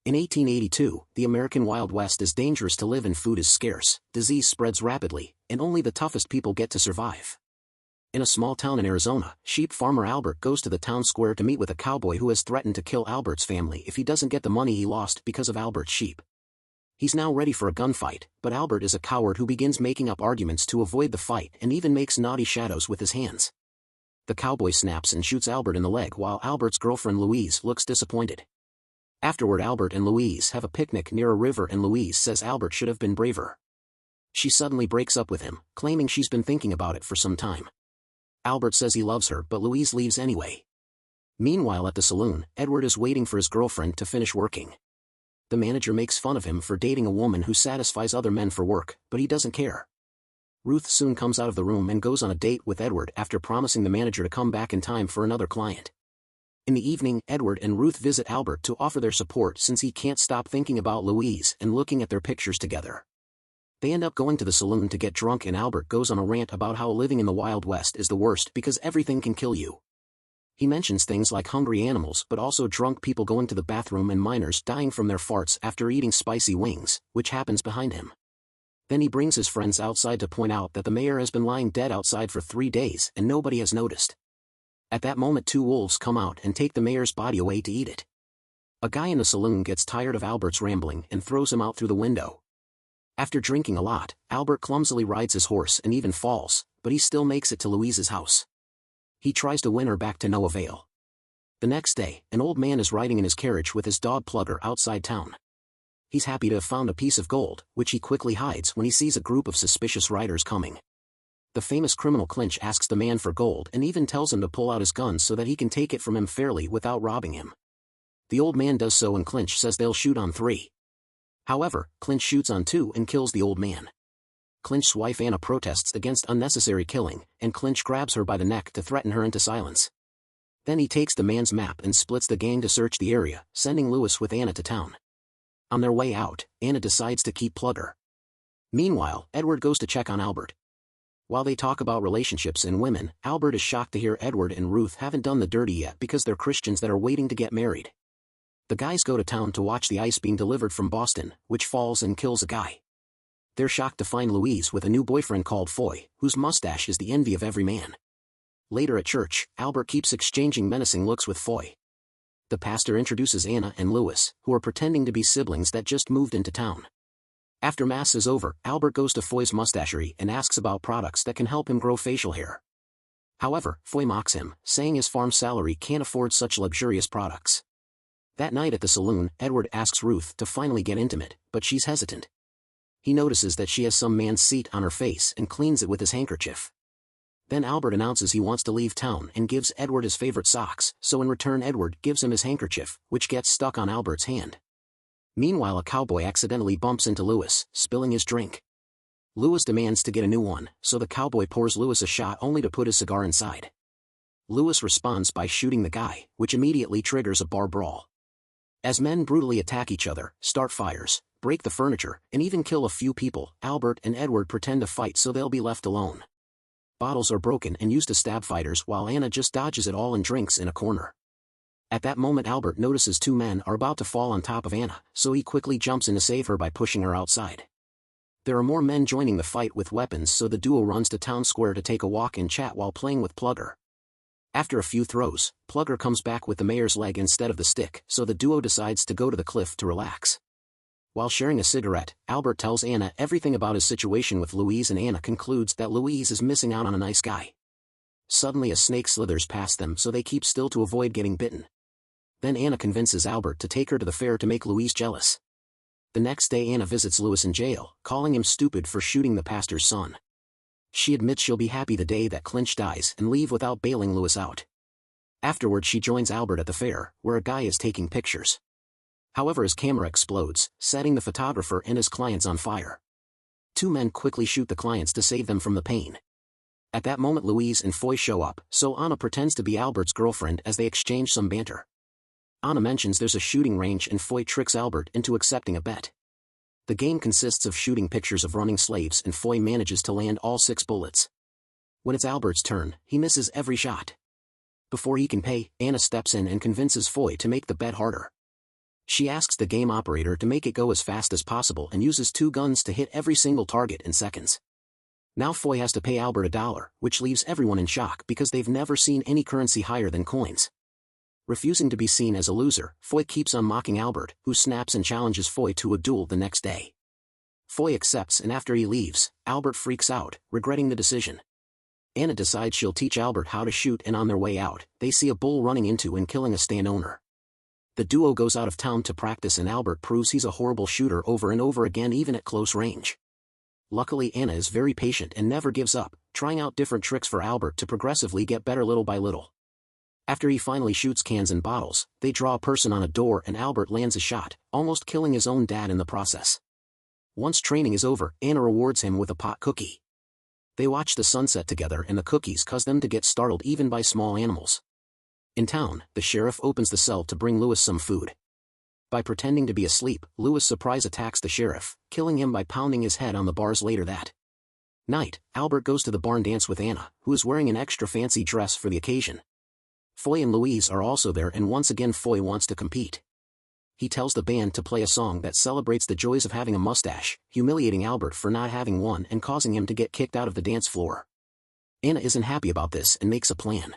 In 1882, the American Wild West is dangerous to live in. Food is scarce, disease spreads rapidly, and only the toughest people get to survive. In a small town in Arizona, sheep farmer Albert goes to the town square to meet with a cowboy who has threatened to kill Albert's family if he doesn't get the money he lost because of Albert's sheep. He's now ready for a gunfight, but Albert is a coward who begins making up arguments to avoid the fight and even makes naughty shadows with his hands. The cowboy snaps and shoots Albert in the leg while Albert's girlfriend Louise looks disappointed. Afterward, Albert and Louise have a picnic near a river and Louise says Albert should have been braver. She suddenly breaks up with him, claiming she's been thinking about it for some time. Albert says he loves her but Louise leaves anyway. Meanwhile at the saloon, Edward is waiting for his girlfriend to finish working. The manager makes fun of him for dating a woman who satisfies other men for work, but he doesn't care. Ruth soon comes out of the room and goes on a date with Edward after promising the manager to come back in time for another client. In the evening, Edward and Ruth visit Albert to offer their support since he can't stop thinking about Louise and looking at their pictures together. They end up going to the saloon to get drunk and Albert goes on a rant about how living in the Wild West is the worst because everything can kill you. He mentions things like hungry animals but also drunk people going to the bathroom and minors dying from their farts after eating spicy wings, which happens behind him. Then he brings his friends outside to point out that the mayor has been lying dead outside for 3 days and nobody has noticed. At that moment 2 wolves come out and take the mayor's body away to eat it. A guy in the saloon gets tired of Albert's rambling and throws him out through the window. After drinking a lot, Albert clumsily rides his horse and even falls, but he still makes it to Louise's house. He tries to win her back to no avail. The next day, an old man is riding in his carriage with his dog Plugger outside town. He's happy to have found a piece of gold, which he quickly hides when he sees a group of suspicious riders coming. The famous criminal Clinch asks the man for gold and even tells him to pull out his gun so that he can take it from him fairly without robbing him. The old man does so and Clinch says they'll shoot on 3. However, Clinch shoots on 2 and kills the old man. Clinch's wife Anna protests against unnecessary killing, and Clinch grabs her by the neck to threaten her into silence. Then he takes the man's map and splits the gang to search the area, sending Lewis with Anna to town. On their way out, Anna decides to keep Plugger. Meanwhile, Edward goes to check on Albert. While they talk about relationships and women, Albert is shocked to hear Edward and Ruth haven't done the dirty yet because they're Christians that are waiting to get married. The guys go to town to watch the ice being delivered from Boston, which falls and kills a guy. They're shocked to find Louise with a new boyfriend called Foy, whose mustache is the envy of every man. Later at church, Albert keeps exchanging menacing looks with Foy. The pastor introduces Anna and Lewis, who are pretending to be siblings that just moved into town. After Mass is over, Albert goes to Foy's mustachery and asks about products that can help him grow facial hair. However, Foy mocks him, saying his farm salary can't afford such luxurious products. That night at the saloon, Edward asks Ruth to finally get intimate, but she's hesitant. He notices that she has some man's seat on her face and cleans it with his handkerchief. Then Albert announces he wants to leave town and gives Edward his favorite socks, so in return Edward gives him his handkerchief, which gets stuck on Albert's hand. Meanwhile a cowboy accidentally bumps into Lewis, spilling his drink. Lewis demands to get a new one, so the cowboy pours Lewis a shot only to put his cigar inside. Lewis responds by shooting the guy, which immediately triggers a bar brawl. As men brutally attack each other, start fires, break the furniture, and even kill a few people, Albert and Edward pretend to fight so they'll be left alone. Bottles are broken and used to stab fighters while Anna just dodges it all and drinks in a corner. At that moment Albert notices 2 men are about to fall on top of Anna, so he quickly jumps in to save her by pushing her outside. There are more men joining the fight with weapons, so the duo runs to town square to take a walk and chat while playing with Plugger. After a few throws, Plugger comes back with the mayor's leg instead of the stick, so the duo decides to go to the cliff to relax. While sharing a cigarette, Albert tells Anna everything about his situation with Louise and Anna concludes that Louise is missing out on a nice guy. Suddenly a snake slithers past them so they keep still to avoid getting bitten. Then Anna convinces Albert to take her to the fair to make Louise jealous. The next day Anna visits Lewis in jail, calling him stupid for shooting the pastor's son. She admits she'll be happy the day that Clinch dies and leave without bailing Lewis out. Afterward she joins Albert at the fair, where a guy is taking pictures. However his camera explodes, setting the photographer and his clients on fire. 2 men quickly shoot the clients to save them from the pain. At that moment Louise and Foy show up, so Anna pretends to be Albert's girlfriend as they exchange some banter. Anna mentions there's a shooting range and Foy tricks Albert into accepting a bet. The game consists of shooting pictures of running slaves and Foy manages to land all 6 bullets. When it's Albert's turn, he misses every shot. Before he can pay, Anna steps in and convinces Foy to make the bet harder. She asks the game operator to make it go as fast as possible and uses 2 guns to hit every single target in seconds. Now Foy has to pay Albert $1, which leaves everyone in shock because they've never seen any currency higher than coins. Refusing to be seen as a loser, Foy keeps on mocking Albert, who snaps and challenges Foy to a duel the next day. Foy accepts, and after he leaves, Albert freaks out, regretting the decision. Anna decides she'll teach Albert how to shoot, and on their way out, they see a bull running into and killing a stand owner. The duo goes out of town to practice, and Albert proves he's a horrible shooter over and over again, even at close range. Luckily, Anna is very patient and never gives up, trying out different tricks for Albert to progressively get better little by little. After he finally shoots cans and bottles, they draw a person on a door and Albert lands a shot, almost killing his own dad in the process. Once training is over, Anna rewards him with a pot cookie. They watch the sunset together, and the cookies cause them to get startled even by small animals. In town, the sheriff opens the cell to bring Lewis some food. By pretending to be asleep, Lewis surprise attacks the sheriff, killing him by pounding his head on the bars later that night. Albert goes to the barn dance with Anna, who is wearing an extra fancy dress for the occasion. Foy and Louise are also there, and once again Foy wants to compete. He tells the band to play a song that celebrates the joys of having a mustache, humiliating Albert for not having one and causing him to get kicked out of the dance floor. Anna isn't happy about this and makes a plan.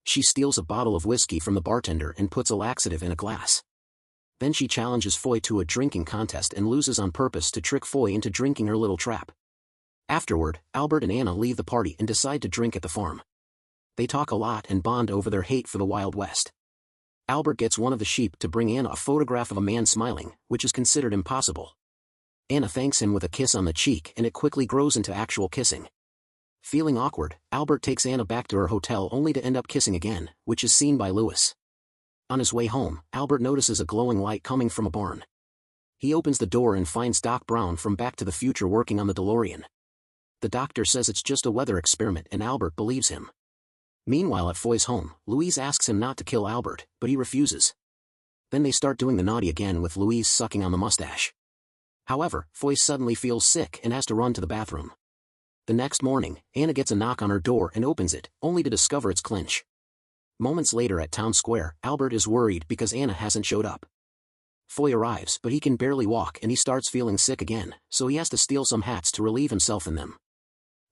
She steals a bottle of whiskey from the bartender and puts a laxative in a glass. Then she challenges Foy to a drinking contest and loses on purpose to trick Foy into drinking her little trap. Afterward, Albert and Anna leave the party and decide to drink at the farm. They talk a lot and bond over their hate for the Wild West. Albert gets one of the sheep to bring Anna a photograph of a man smiling, which is considered impossible. Anna thanks him with a kiss on the cheek, and it quickly grows into actual kissing. Feeling awkward, Albert takes Anna back to her hotel only to end up kissing again, which is seen by Lewis. On his way home, Albert notices a glowing light coming from a barn. He opens the door and finds Doc Brown from Back to the Future working on the DeLorean. The doctor says it's just a weather experiment, and Albert believes him. Meanwhile, at Foy's home, Louise asks him not to kill Albert, but he refuses. Then they start doing the naughty again, with Louise sucking on the mustache. However, Foy suddenly feels sick and has to run to the bathroom. The next morning, Anna gets a knock on her door and opens it, only to discover it's Clinch. Moments later at Town Square, Albert is worried because Anna hasn't showed up. Foy arrives, but he can barely walk and he starts feeling sick again, so he has to steal some hats to relieve himself in them.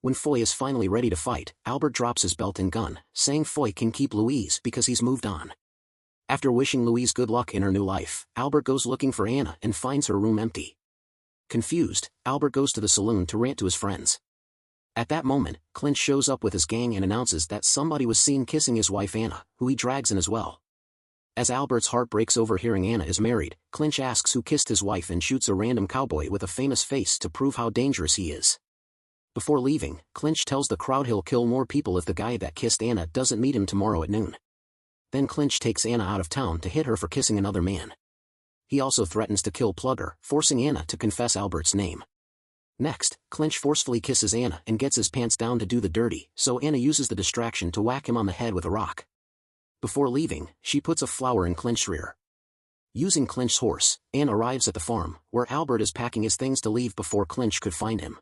When Foy is finally ready to fight, Albert drops his belt and gun, saying Foy can keep Louise because he's moved on. After wishing Louise good luck in her new life, Albert goes looking for Anna and finds her room empty. Confused, Albert goes to the saloon to rant to his friends. At that moment, Clinch shows up with his gang and announces that somebody was seen kissing his wife Anna, who he drags in as well. As Albert's heart breaks over hearing Anna is married, Clinch asks who kissed his wife and shoots a random cowboy with a famous face to prove how dangerous he is. Before leaving, Clinch tells the crowd he'll kill more people if the guy that kissed Anna doesn't meet him tomorrow at noon. Then Clinch takes Anna out of town to hit her for kissing another man. He also threatens to kill Plugger, forcing Anna to confess Albert's name. Next, Clinch forcefully kisses Anna and gets his pants down to do the dirty, so Anna uses the distraction to whack him on the head with a rock. Before leaving, she puts a flower in Clinch's rear. Using Clinch's horse, Anna arrives at the farm, where Albert is packing his things to leave before Clinch could find him.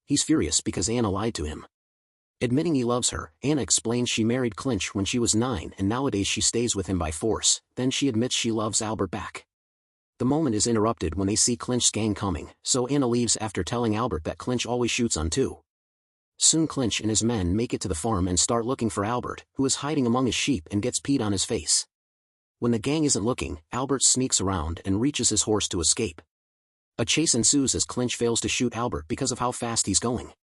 He's furious because Anna lied to him. Admitting he loves her, Anna explains she married Clinch when she was 9 and nowadays she stays with him by force. Then she admits she loves Albert back. The moment is interrupted when they see Clinch's gang coming, so Anna leaves after telling Albert that Clinch always shoots on 2. Soon Clinch and his men make it to the farm and start looking for Albert, who is hiding among his sheep and gets peed on his face. When the gang isn't looking, Albert sneaks around and reaches his horse to escape. A chase ensues as Clinch fails to shoot Albert because of how fast he's going.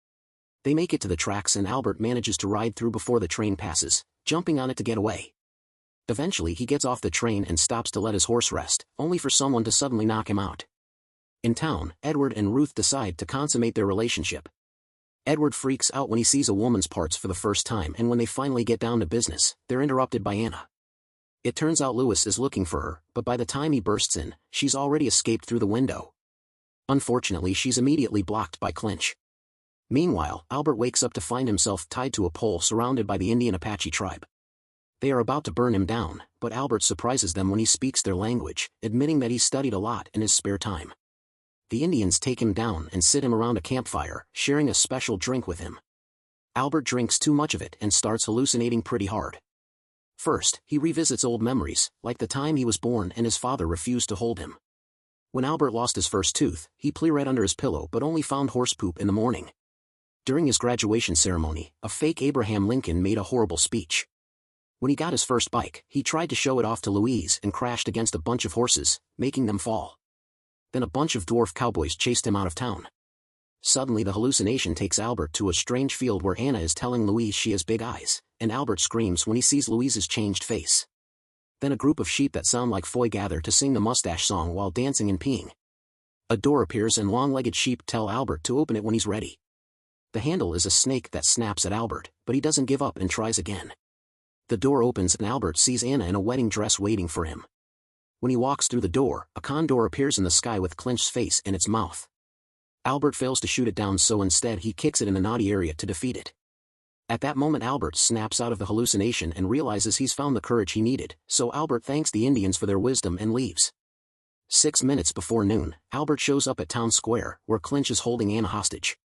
They make it to the tracks and Albert manages to ride through before the train passes, jumping on it to get away. Eventually he gets off the train and stops to let his horse rest, only for someone to suddenly knock him out. In town, Edward and Ruth decide to consummate their relationship. Edward freaks out when he sees a woman's parts for the first time, and when they finally get down to business, they're interrupted by Anna. It turns out Lewis is looking for her, but by the time he bursts in, she's already escaped through the window. Unfortunately, she's immediately blocked by Clinch. Meanwhile, Albert wakes up to find himself tied to a pole surrounded by the Indian Apache tribe. They are about to burn him down, but Albert surprises them when he speaks their language, admitting that he studied a lot in his spare time. The Indians take him down and sit him around a campfire, sharing a special drink with him. Albert drinks too much of it and starts hallucinating pretty hard. First, he revisits old memories, like the time he was born and his father refused to hold him. When Albert lost his first tooth, he read under his pillow but only found horse poop in the morning. During his graduation ceremony, a fake Abraham Lincoln made a horrible speech. When he got his first bike, he tried to show it off to Louise and crashed against a bunch of horses, making them fall. Then a bunch of dwarf cowboys chased him out of town. Suddenly the hallucination takes Albert to a strange field where Anna is telling Louise she has big eyes, and Albert screams when he sees Louise's changed face. Then a group of sheep that sound like Foy gather to sing the mustache song while dancing and peeing. A door appears and long-legged sheep tell Albert to open it when he's ready. The handle is a snake that snaps at Albert, but he doesn't give up and tries again. The door opens and Albert sees Anna in a wedding dress waiting for him. When he walks through the door, a condor appears in the sky with Clinch's face in its mouth. Albert fails to shoot it down, so instead he kicks it in the naughty area to defeat it. At that moment Albert snaps out of the hallucination and realizes he's found the courage he needed, so Albert thanks the Indians for their wisdom and leaves. 6 minutes before noon, Albert shows up at town square, where Clinch is holding Anna hostage.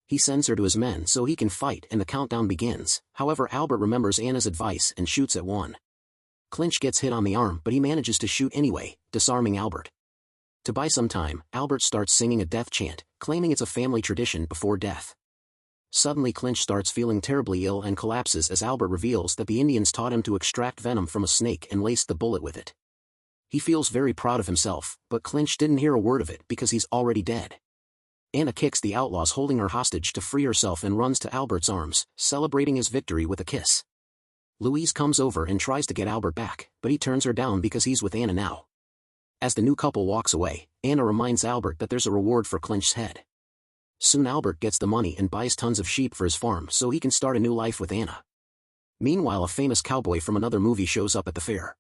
He sends her to his men so he can fight and the countdown begins. However, Albert remembers Anna's advice and shoots at one. Clinch gets hit on the arm, but he manages to shoot anyway, disarming Albert. To buy some time, Albert starts singing a death chant, claiming it's a family tradition before death. Suddenly Clinch starts feeling terribly ill and collapses as Albert reveals that the Indians taught him to extract venom from a snake and laced the bullet with it. He feels very proud of himself, but Clinch didn't hear a word of it because he's already dead. Anna kicks the outlaws holding her hostage to free herself and runs to Albert's arms, celebrating his victory with a kiss. Louise comes over and tries to get Albert back, but he turns her down because he's with Anna now. As the new couple walks away, Anna reminds Albert that there's a reward for Clinch's head. Soon Albert gets the money and buys tons of sheep for his farm so he can start a new life with Anna. Meanwhile, a famous cowboy from another movie shows up at the fair.